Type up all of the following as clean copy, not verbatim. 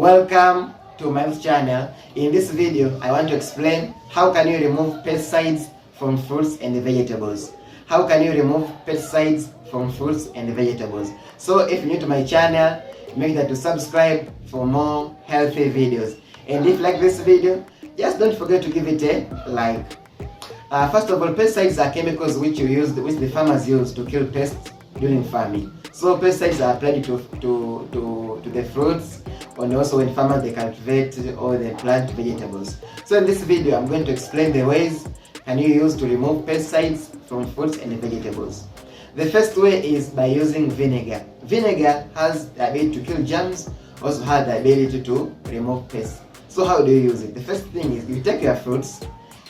Welcome to my channel. In this video, I want to explain how can you remove pesticides from fruits and vegetables. How can you remove pesticides from fruits and vegetables? So if you're new to my channel, make sure to subscribe for more healthy videos. And if you like this video, just don't forget to give it a like. First of all, pesticides are chemicals which the farmers use to kill pests during farming. So pesticides are applied to the fruits, and also when farmers they cultivate or they plant vegetables. So in this video, I'm going to explain the ways can you use to remove pesticides from fruits and vegetables. The first way is by using vinegar. Vinegar has the ability to kill germs, also has the ability to remove pests. So how do you use it? The first thing is you take your fruits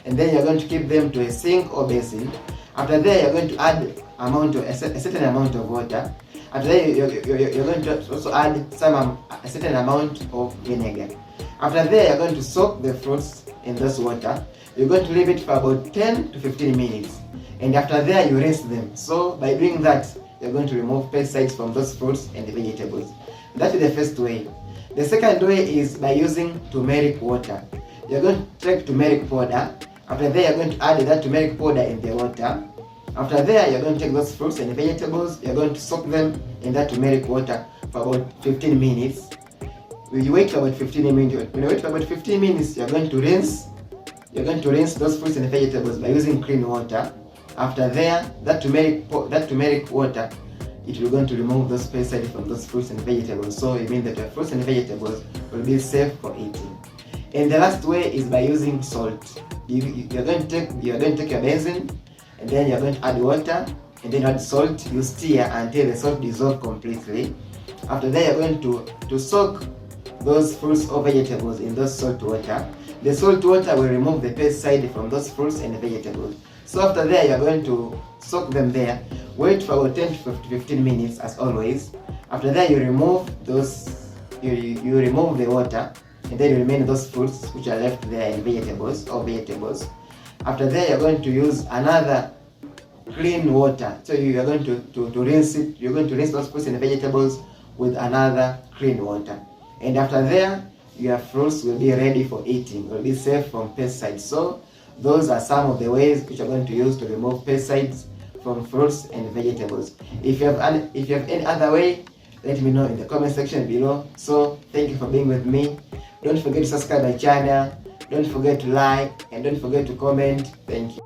and then you're going to keep them to a sink or basin. After that, you're going to add a certain amount of water. After that, you're going to also add a certain amount of vinegar. After that, you're going to soak the fruits in this water. You're going to leave it for about 10 to 15 minutes. And after that, you rinse them. So by doing that, you're going to remove pesticides from those fruits and vegetables. That is the first way. The second way is by using turmeric water. You're going to take turmeric powder. After that, you're going to add that turmeric powder in the water. After that, you're going to take those fruits and vegetables, you're going to soak them in that turmeric water for about 15 minutes. When you wait for about 15 minutes, you're going to rinse those fruits and vegetables by using clean water. After that turmeric water, it will going to remove those pesticides from those fruits and vegetables. So it means that your fruits and vegetables will be safe for eating. And the last way is by using salt. You're going to take your basin, and then you're going to add water, and then add salt. You stir until the salt dissolves completely. After that, you're going to soak those fruits or vegetables in those salt water. The salt water will remove the pesticide from those fruits and vegetables. So after that, you're going to soak them there. Wait for about 10 to 15 minutes as always. After that, you remove you remove the water, and then you remain those fruits which are left there in vegetables. After that, you're going to use another clean water. So you are going to rinse it. You're going to rinse those fruits and vegetables with another clean water. And after that, your fruits will be ready for eating, will be safe from pesticides. So those are some of the ways which you're going to use to remove pesticides from fruits and vegetables. If you have any other way, let me know in the comment section below. So thank you for being with me. Don't forget to subscribe my channel. Don't forget to like, and don't forget to comment. Thank you.